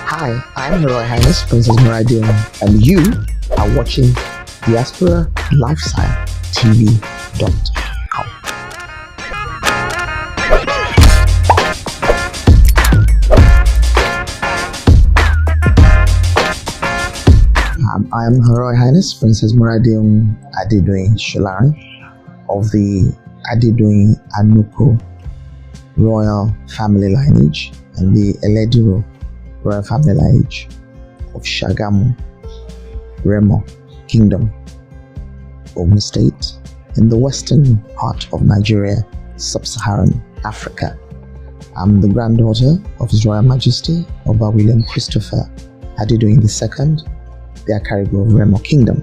Hi, I'm Her Royal Highness Princess Meridian, and you are watching Diaspora Lifestyle TV.com. I am Her Royal Highness Princess Meridian Adedoyin Sholari of the Adedoyin Anuko Royal Family Lineage and the Elediro Royal Family Lineage of Shagamu, Remo Kingdom, Ogun State, in the western part of Nigeria, Sub-Saharan Africa. I'm the granddaughter of His Royal Majesty Oba William Christopher Adedoyin II, the Akarigo of Remo Kingdom.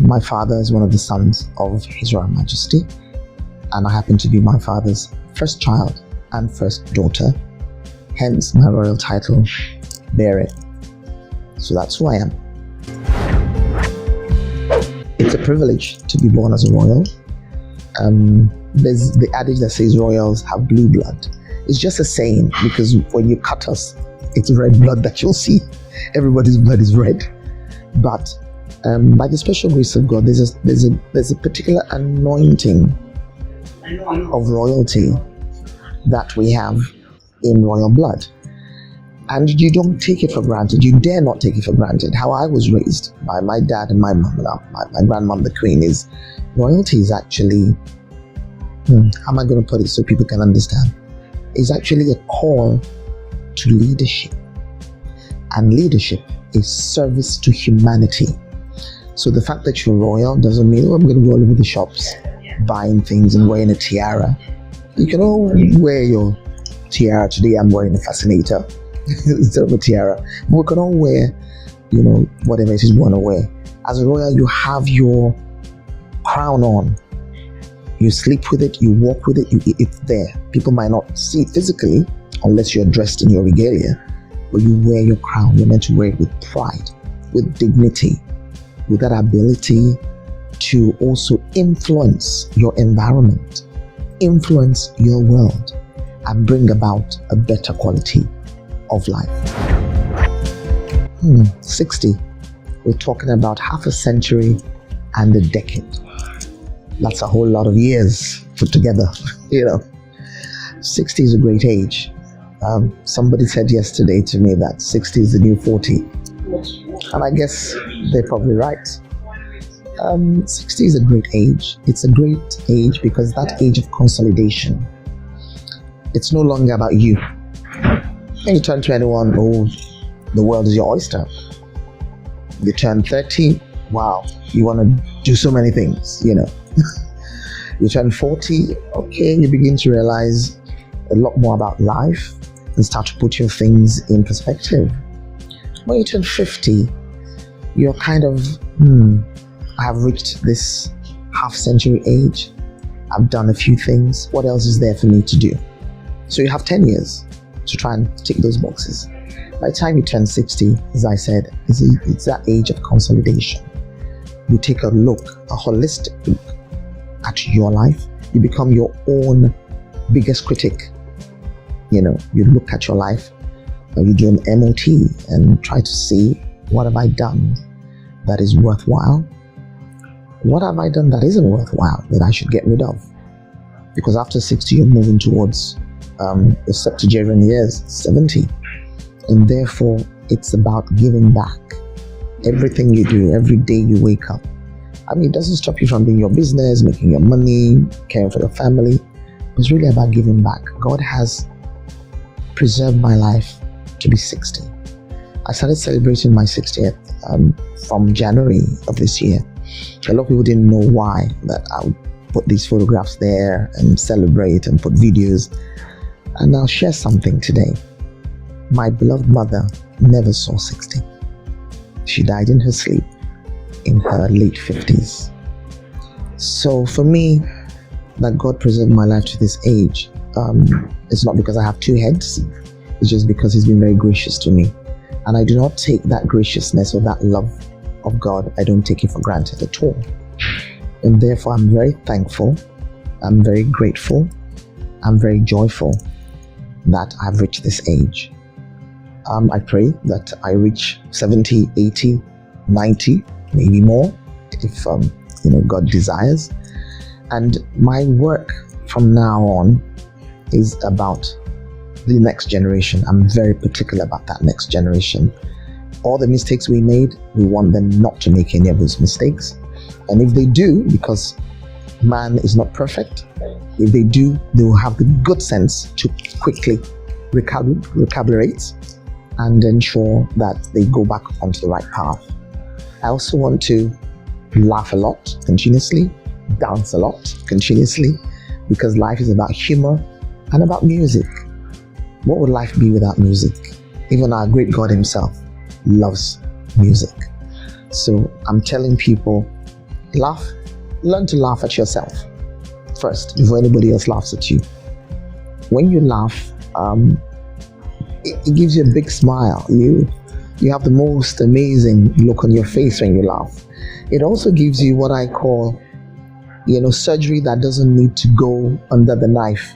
My father is one of the sons of His Royal Majesty, and I happen to be my father's first child and first daughter, hence my royal title bearer. So that's who I am. It's a privilege to be born as a royal. There's the adage that says royals have blue blood. It's just a saying, because when you cut us, it's red blood that you'll see. Everybody's blood is red. But by the special grace of God, there's a particular anointing of royalty that we have in royal blood, and you don't take it for granted. You dare not take it for granted. How I was raised by my dad and my mom, my grandmom, the Queen, is royalty is actually, how am I going to put it so people can understand? Is actually a call to leadership, and leadership is service to humanity. So the fact that you're royal doesn't mean, I'm going to go all over the shops buying things and wearing a tiara. You can all wear your tiara. Today I'm wearing a fascinator instead of a tiara. But we can all wear, whatever it is we want to wear. As a royal, you have your crown on. You sleep with it, you walk with it, it's there. People might not see it physically unless you're dressed in your regalia, but you wear your crown. You're meant to wear it with pride, with dignity, with that ability to also influence your environment, influence your world, and bring about a better quality of life. 60. We're talking about half a century and a decade. That's a whole lot of years put together, 60 is a great age. Somebody said yesterday to me that 60 is the new 40. And I guess they're probably right. 60 is a great age. It's a great age because that age of consolidation, it's no longer about you. When you turn 21, the world is your oyster. You turn 30, wow, you want to do so many things, You turn 40, okay, you begin to realize a lot more about life and start to put your things in perspective. When you turn 50, you're kind of, I have reached this half-century age. I've done a few things. What else is there for me to do? So you have 10 years to try and tick those boxes. By the time you turn 60, as I said, it's that age of consolidation. You take a holistic look at your life. You become your own biggest critic. You look at your life, you do an MOT and try to see, what have I done that is worthwhile? What have I done that isn't worthwhile that I should get rid of? Because after 60, you're moving towards your septuagenarian years, 70. And therefore, it's about giving back. Everything you do, every day you wake up. It doesn't stop you from doing your business, making your money, caring for your family. But it's really about giving back. God has preserved my life to be 60. I started celebrating my 60th from January of this year. A lot of people didn't know why that I would put these photographs there and celebrate and put videos. And I'll share something today. My beloved mother never saw 60. She died in her sleep in her late 50s. So for me, that God preserved my life to this age, it's not because I have two heads. It's just because He's been very gracious to me. And I do not take that graciousness or that love of God, I don't take it for granted at all. And therefore, I'm very thankful. I'm very grateful. I'm very joyful that I've reached this age. I pray that I reach 70, 80, 90, maybe more, if God desires. And my work from now on is about the next generation. I'm very particular about that next generation. All the mistakes we made, we want them not to make any of those mistakes. And if they do, because man is not perfect, if they do, they will have the good sense to quickly recalibrate and ensure that they go back onto the right path. I also want to laugh a lot continuously, dance a lot continuously, because life is about humor and about music. What would life be without music? Even our great God himself loves music. So I'm telling people, laugh, learn to laugh at yourself first before anybody else laughs at you. When you laugh, it gives you a big smile. You have the most amazing look on your face when you laugh. It also gives you what I call, surgery that doesn't need to go under the knife.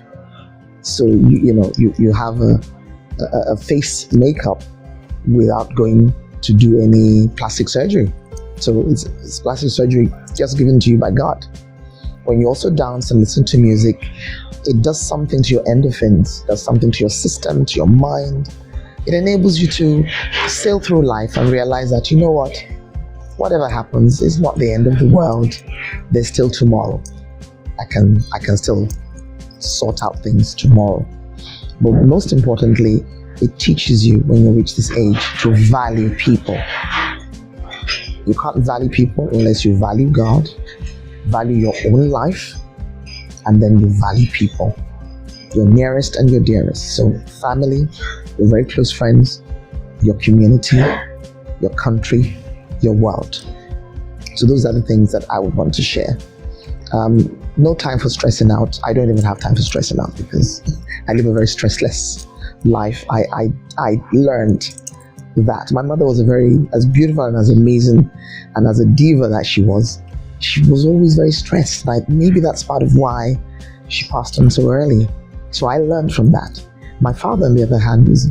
So you have a face makeup without going to do any plastic surgery. So it's plastic surgery just given to you by God. When you also dance and listen to music, it does something to your endorphins, does something to your system, to your mind. It enables you to sail through life and realize that, whatever happens is not the end of the world. There's still tomorrow. I can still sort out things tomorrow. But most importantly, it teaches you when you reach this age to value people. You can't value people unless you value God, value your own life, and then you value people, your nearest and your dearest. So family, your very close friends, your community, your country, your world. So those are the things that I would want to share. No time for stressing out. I don't even have time for stressing out because I live a very stressless life. I learned that my mother was as beautiful and as amazing and as a diva that she was always very stressed. Maybe that's part of why she passed on so early. So I learned from that. My father, on the other hand, was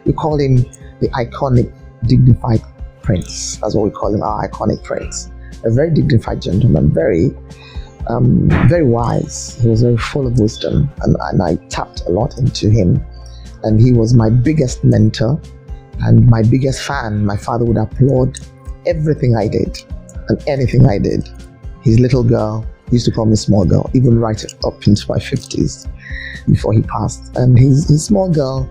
we call him the iconic, dignified prince. That's what we call him, our iconic prince. A very dignified gentleman, very wise. He was very full of wisdom, and I tapped a lot into him. And he was my biggest mentor and my biggest fan. My father would applaud everything I did and anything I did. His little girl, he used to call me small girl, even right up into my 50s before he passed. And his small girl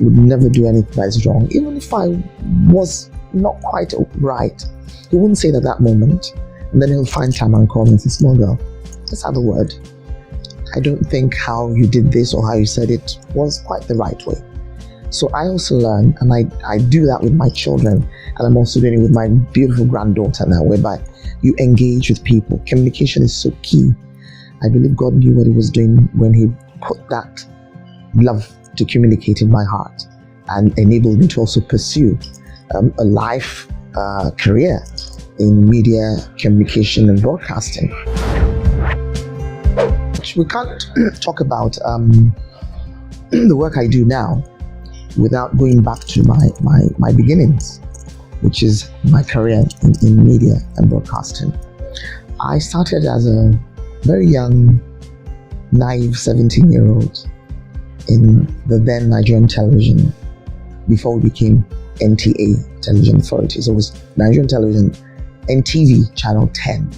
would never do anything that is wrong. Even if I was not quite right, he wouldn't say it at that moment. And then he'll find time and call me and say, small girl, let's have a word. I don't think how you did this or how you said it was quite the right way. So I also learn, and I do that with my children, and I'm also doing it with my beautiful granddaughter now, whereby you engage with people. Communication is so key. I believe God knew what he was doing when he put that love to communicate in my heart and enabled me to also pursue a life career in media, communication, and broadcasting. We can't talk about the work I do now without going back to my beginnings, which is my career in media and broadcasting. I started as a very young, naive 17-year-old in the then Nigerian television before we became NTA, Television Authority. So it was Nigerian Television, NTV, Channel 10.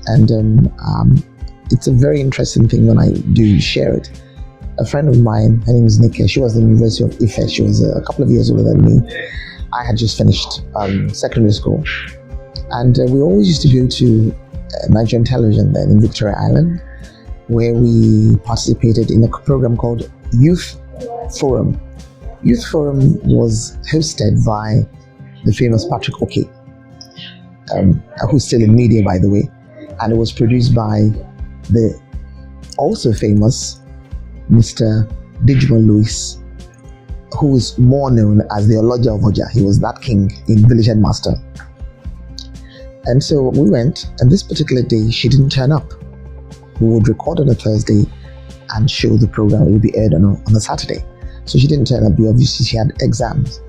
And it's a very interesting thing when I do share it. A friend of mine, her name is Nika, she was in the University of Ife. She was a couple of years older than me. I had just finished secondary school. And we always used to go to Nigerian television then in Victoria Island, where we participated in a program called Youth Forum. Youth Forum was hosted by the famous Patrick Oke, who's still in media, by the way. And it was produced by the also famous Mr. Digimon Lewis, who is more known as the Oloja of Oja. He was that king in Village Headmaster. And so we went, and this particular day, she didn't turn up. We would record on a Thursday and show the program. It would be aired on a Saturday. So she didn't turn up. Obviously, she had exams.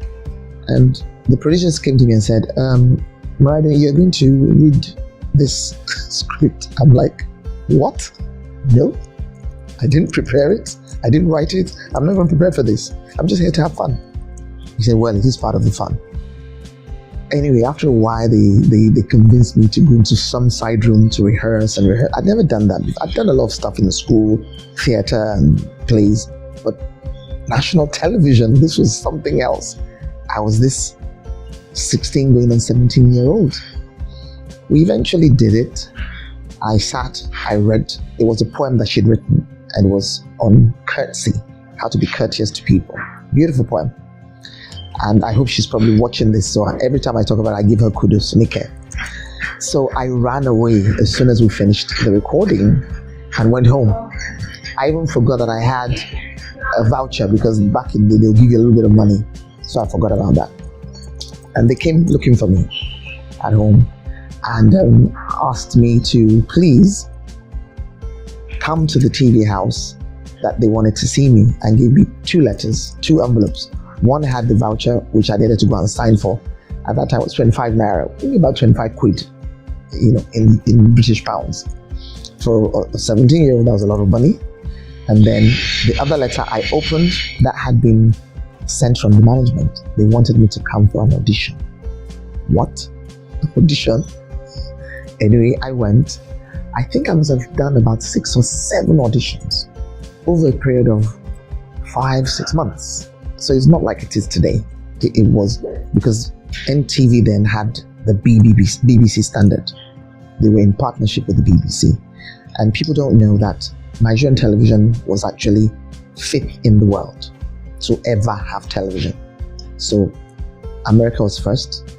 And the producers came to me and said, Mariah, you're going to read this script. I'm like, what? No, I didn't prepare it. I didn't write it. I'm not even prepared for this. I'm just here to have fun. He said, well, it is part of the fun. Anyway, after a while, they convinced me to go into some side room to rehearse. I'd never done that before. I'd done a lot of stuff in the school, theater and plays, but national television, this was something else. I was this 16 going on 17-year-old. We eventually did it. I sat, I read. It was a poem that she'd written, and it was on courtesy, how to be courteous to people. Beautiful poem. And I hope she's probably watching this, so every time I talk about it, I give her kudos, Nike. So I ran away as soon as we finished the recording and went home. I even forgot that I had a voucher, because back in the day, they'll give you a little bit of money. So I forgot about that. And they came looking for me at home and asked me to please come to the TV house, that they wanted to see me, and gave me 2 letters, 2 envelopes. One had the voucher, which I needed to go and sign for. At that time, it was 25 naira, maybe about 25 quid, in British pounds. For a 17-year-old, that was a lot of money. And then the other letter I opened, that had been sent from the management. They wanted me to come for an audition. What? Audition? Anyway, I went. I think I must have done about 6 or 7 auditions over a period of 5-6 months. So it's not like it is today. It was because NTV then had the BBC standard. They were in partnership with the BBC. And people don't know that Nigerian television was actually 5th in the world to ever have television. So America was 1st,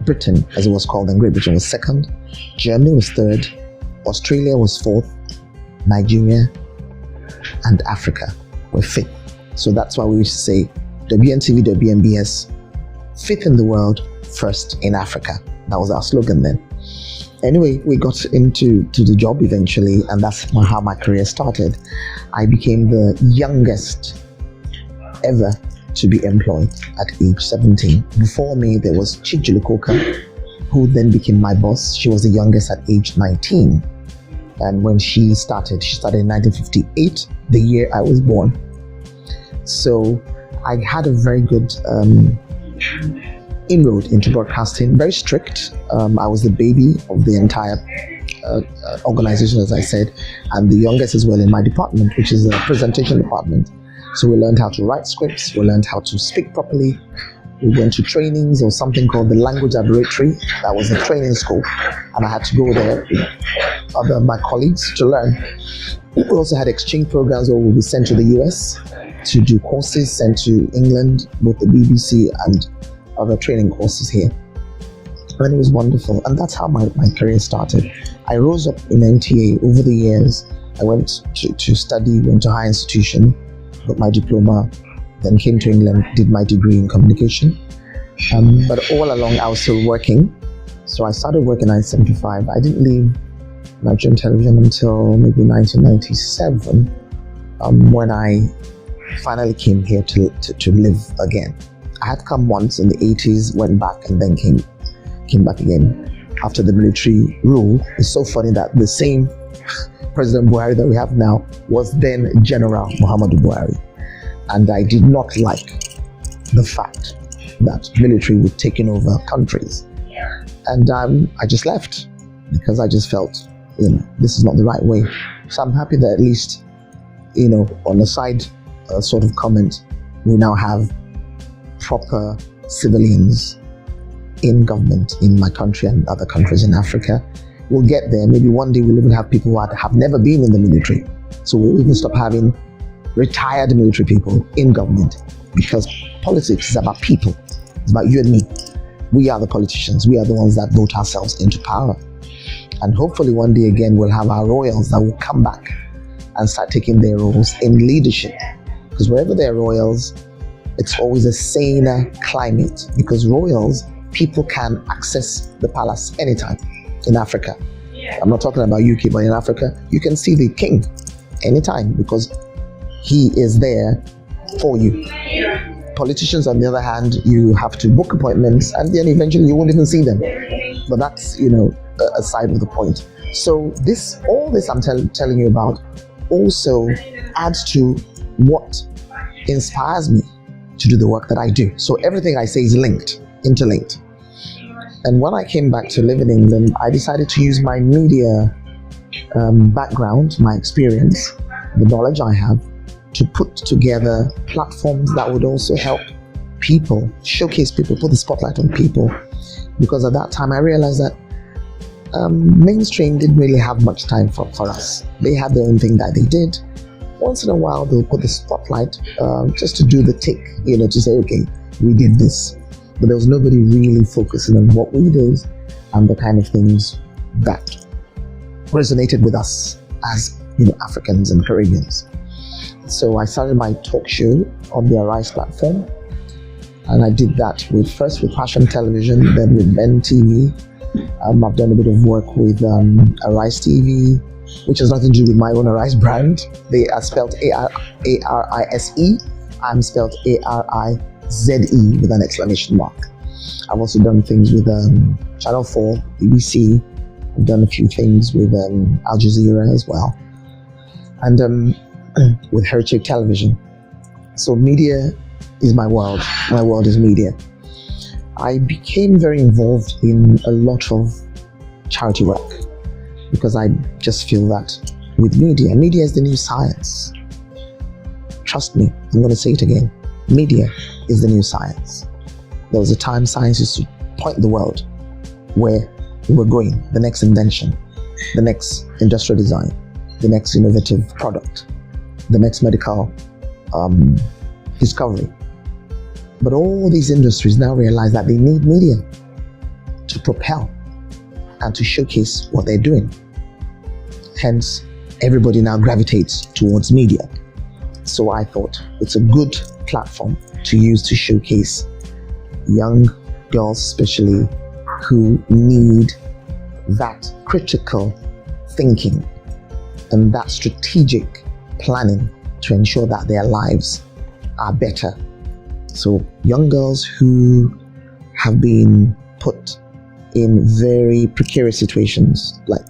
Britain, as it was called, and Great Britain was 2nd, Germany was 3rd, Australia was 4th, Nigeria and Africa were 5th. So that's why we used to say WNTV, WNBS, 5th in the world, 1st in Africa. That was our slogan then. Anyway, we got into the job eventually, and that's how my career started. I became the youngest ever to be employed at age 17. Before me, there was Chijulu Koka, who then became my boss. She was the youngest at age 19. And when she started in 1958, the year I was born. So I had a very good inroad into broadcasting, very strict. I was the baby of the entire organization, as I said, and the youngest as well in my department, which is the presentation department. So we learned how to write scripts, we learned how to speak properly. We went to trainings or something called the Language Laboratory. That was a training school, and I had to go there with other my colleagues to learn. We also had exchange programs where we would be sent to the US to do courses, sent to England, both the BBC and other training courses here. And it was wonderful, and that's how my career started. I rose up in NTA over the years. I went to study, went to higher institution, got my diploma, then came to England, did my degree in communication. But all along I was still working. So I started working in 1975. I didn't leave Nigerian television until maybe 1997, when I finally came here to live again. I had come once in the 80s, went back, and then came back again after the military rule. It's so funny that the same President Buhari that we have now was then General Muhammadu Buhari. And I did not like the fact that military would take over countries. And I just left because I just felt, this is not the right way. So I'm happy that at least, on a side sort of comment, we now have proper civilians in government in my country and other countries in Africa. We'll get there. Maybe one day we'll even have people who have never been in the military. So we'll even stop having retired military people in government, because politics is about people. It's about you and me. We are the politicians. We are the ones that vote ourselves into power. And hopefully one day again we'll have our royals that will come back and start taking their roles in leadership. Because wherever there are royals, it's always a saner climate, because royals, people can access the palace anytime in Africa. I'm not talking about UK, but in Africa, you can see the king anytime, because he is there for you. Politicians, on the other hand, you have to book appointments and then eventually you won't even see them. But that's, a side of the point. So all this I'm telling you about also adds to what inspires me to do the work that I do. So everything I say is interlinked. And when I came back to live in England, I decided to use my media background, my experience, the knowledge I have, to put together platforms that would also help people, showcase people, put the spotlight on people. Because at that time I realized that mainstream didn't really have much time for us. They had their own thing that they did. Once in a while they'll put the spotlight just to do the tick, to say, okay, we did this. But there was nobody really focusing on what we did and the kind of things that resonated with us as Africans and Caribbeans. So I started my talk show on the Arise platform, and I did that first with Passion Television, then with Ben TV. I've done a bit of work with Arise TV, which has nothing to do with my own Arise brand. They are spelled A-R-I-S-E. I'm spelled A-R-I-Z-E with an exclamation mark. I've also done things with Channel 4, BBC. I've done a few things with Al Jazeera as well, and with Heritage Television. So media is my world. My world is media. I became very involved in a lot of charity work because I just feel that with media is the new science. Trust me, I'm going to say it again. Media is the new science. There was a time science used to point the world where we were going, the next invention, the next industrial design, the next innovative product, the next medical discovery. But all these industries now realize that they need media to propel and to showcase what they're doing. Hence, everybody now gravitates towards media. So I thought it's a good platform to use to showcase young girls, especially, who need that critical thinking and that strategic planning to ensure that their lives are better. So young girls who have been put in very precarious situations, like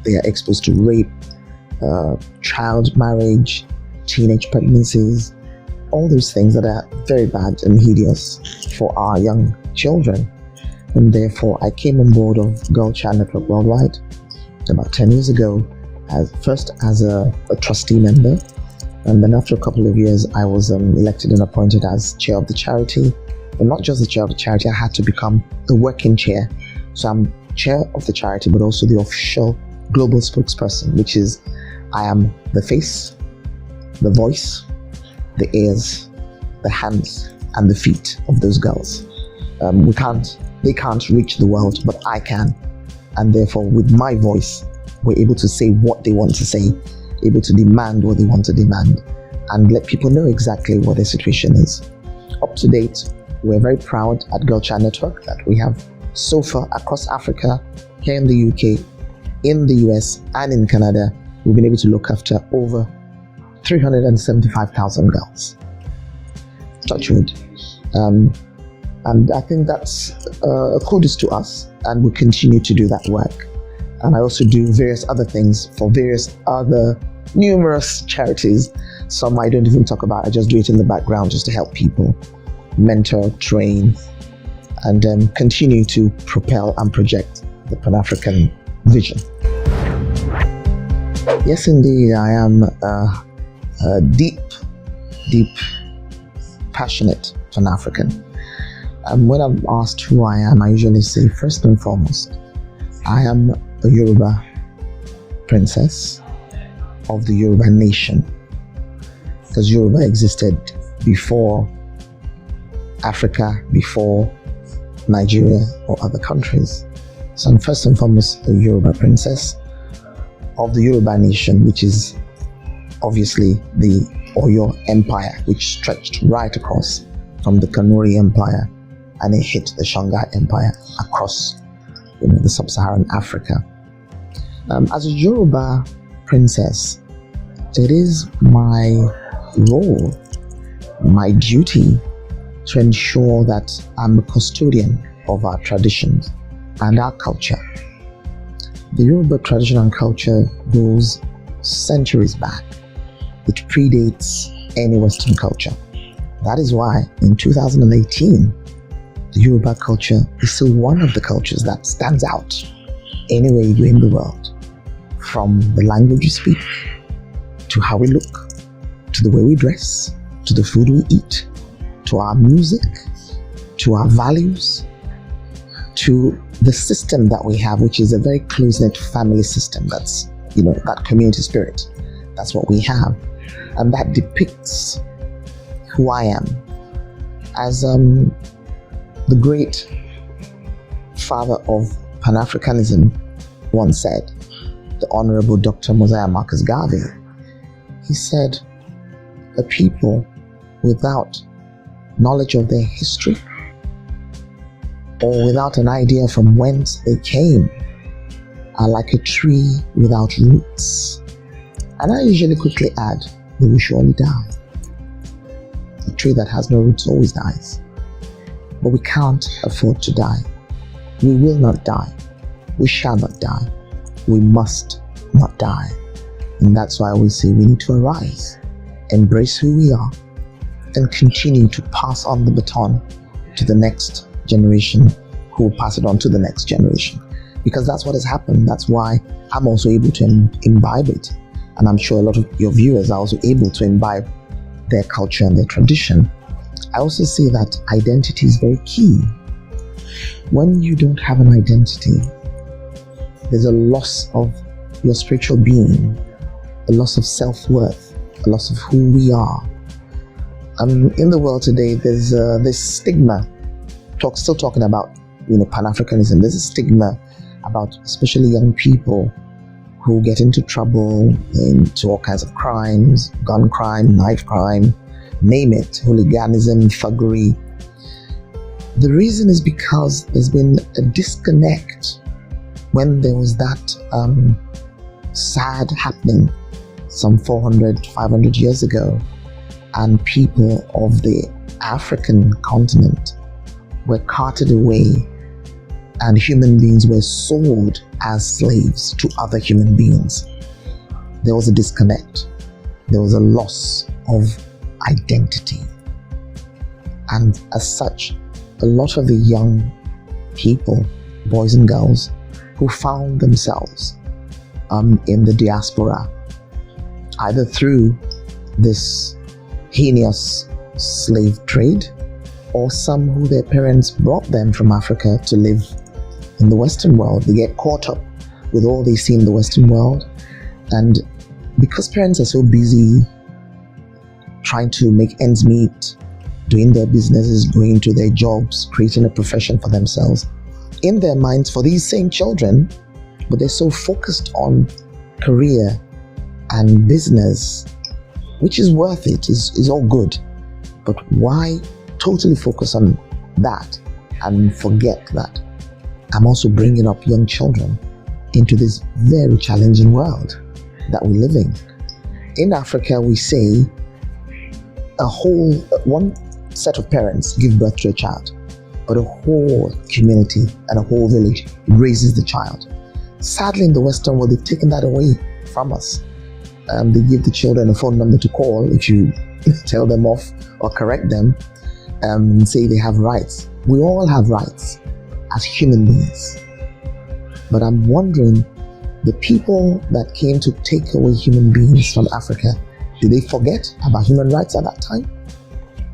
they are exposed to rape, child marriage, teenage pregnancies, all those things that are very bad and hideous for our young children. And therefore I came on board of Girl Child Network Worldwide about 10 years ago, first as a trustee member, and then after a couple of years I was elected and appointed as chair of the charity. But not just the chair of the charity, I had to become the working chair. So I'm chair of the charity, but also the official global spokesperson, which is I am the face, the voice, the ears, the hands, and the feet of those girls. They can't reach the world, but I can. And therefore, with my voice, we're able to say what they want to say, able to demand what they want to demand, and let people know exactly what their situation is. Up to date, we're very proud at Girl Child Network that we have so far across Africa, here in the UK, in the US, and in Canada, we've been able to look after over 375,000 girls. Touch wood. And I think that's a kudos to us, and we'll continue to do that work. And I also do various other things for various other numerous charities. Some I don't even talk about, I just do it in the background just to help people, mentor, train, and continue to propel and project the Pan-African vision. Yes, indeed, I am a deep, passionate Pan-African. When I'm asked who I am, I usually say, first and foremost, I am a Yoruba princess of the Yoruba nation, because Yoruba existed before Africa, before Nigeria or other countries. So I'm first and foremost a Yoruba princess of the Yoruba nation, which is obviously the Oyo Empire, which stretched right across from the Kanuri Empire, and it hit the Shanghai Empire across the sub-Saharan Africa. As a Yoruba princess, it is my role my duty to ensure that I'm a custodian of our traditions and our culture. The Yoruba tradition and culture goes centuries back. It predates any Western culture. That is why in 2018, the Yoruba culture is still one of the cultures that stands out anywhere you go in the world. From the language we speak, to how we look, to the way we dress, to the food we eat, to our music, to our values, to the system that we have, which is a very close-knit family system. That's, that community spirit. That's what we have. And that depicts who I am. As the great father of Pan-Africanism once said, the Honorable Dr. Mosiah Marcus Garvey, he said, a people without knowledge of their history or without an idea from whence they came are like a tree without roots. And I usually quickly add, they will surely die. A tree that has no roots always dies. But we can't afford to die. We will not die. We shall not die. We must not die. And that's why we say we need to arise, embrace who we are, and continue to pass on the baton to the next generation who will pass it on to the next generation. Because that's what has happened. That's why I'm also able to imbibe it. And I'm sure a lot of your viewers are also able to imbibe their culture and their tradition. I also say that identity is very key. When you don't have an identity, there's a loss of your spiritual being, a loss of self-worth, a loss of who we are. In the world today, there's this stigma, still talking about Pan-Africanism. There's a stigma about especially young people who get into trouble, into all kinds of crimes, gun crime, knife crime, name it, hooliganism, thuggery. The reason is because there's been a disconnect when there was that sad happening some 400, 500 years ago, and people of the African continent were carted away and human beings were sold as slaves to other human beings. There was a disconnect. There was a loss of identity. And as such, a lot of the young people, boys and girls, who found themselves in the diaspora, either through this heinous slave trade, or some who their parents brought them from Africa to live in the Western world. They get caught up with all they see in the Western world. And because parents are so busy trying to make ends meet, doing their businesses, going to their jobs, creating a profession for themselves, in their minds for these same children, but they're so focused on career and business, which is worth it, is all good. But why totally focus on that and forget that I'm also bringing up young children into this very challenging world that we live in? In Africa, we say one set of parents give birth to a child, but a whole community and a whole village raises the child. Sadly, in the Western world, they've taken that away from us. They give the children a phone number to call if you tell them off or correct them, and say they have rights. We all have rights as human beings. But I'm wondering, the people that came to take away human beings from Africa, did they forget about human rights at that time?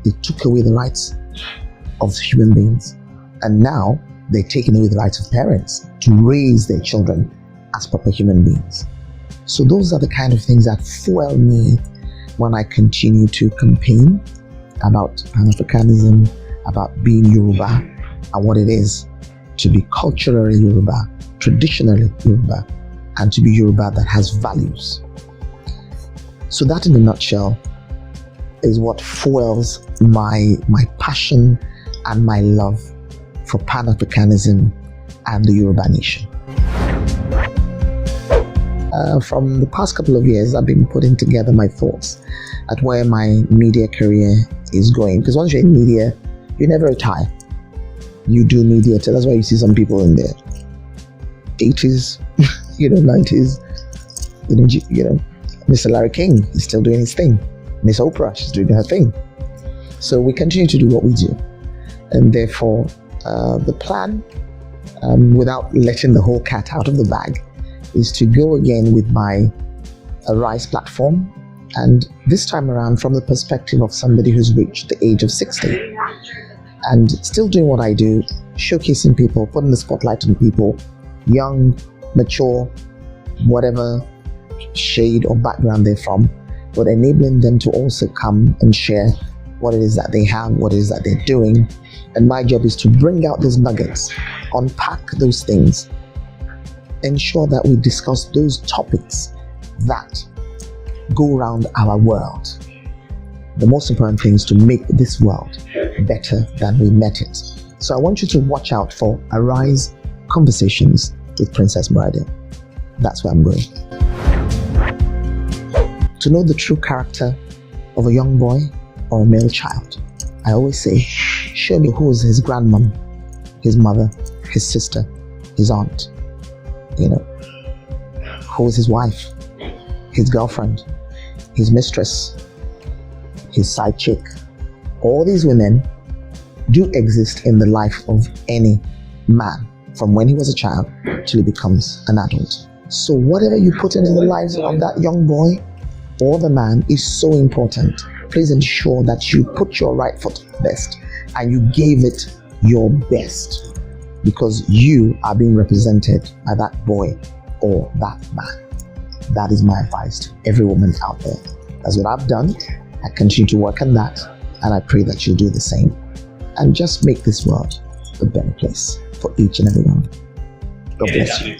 They took away the rights of human beings. And now they're taking away the rights of parents to raise their children as proper human beings. So those are the kind of things that fuel me when I continue to campaign about Pan-Africanism, about being Yoruba, and what it is to be culturally Yoruba, traditionally Yoruba, and to be Yoruba that has values. So that in a nutshell is what fuels my passion and my love for Pan-Africanism and the Yoruba nation. from the past couple of years, I've been putting together my thoughts at where my media career is going. Because once you're in media, you never retire. You do media till, that's why you see some people in their 80s, 90s. Mr. Larry King is still doing his thing. Miss Oprah, she's doing her thing. So we continue to do what we do. And therefore, the plan, without letting the whole cat out of the bag, is to go again with my Arise platform, and this time around from the perspective of somebody who's reached the age of 60 and still doing what I do, showcasing people, putting the spotlight on people, young, mature, whatever shade or background they're from, but enabling them to also come and share what it is that they have, what it is that they're doing. And my job is to bring out those nuggets, unpack those things, ensure that we discuss those topics that go around our world. The most important thing is to make this world better than we met it. So I want you to watch out for Arise Conversations with Princess Muradia. That's where I'm going. To know the true character of a young boy or a male child, I always say, show me who is his grandmom, his mother, his sister, his aunt, who is his wife, his girlfriend, his mistress, his side chick. All these women do exist in the life of any man from when he was a child till he becomes an adult. So whatever you put into the lives of that young boy or the man is so important. Please ensure that you put your right foot best and you gave it your best, because you are being represented by that boy or that man. That is my advice to every woman out there. That's what I've done. I continue to work on that, and I pray that you'll do the same and just make this world a better place for each and every one. God bless you.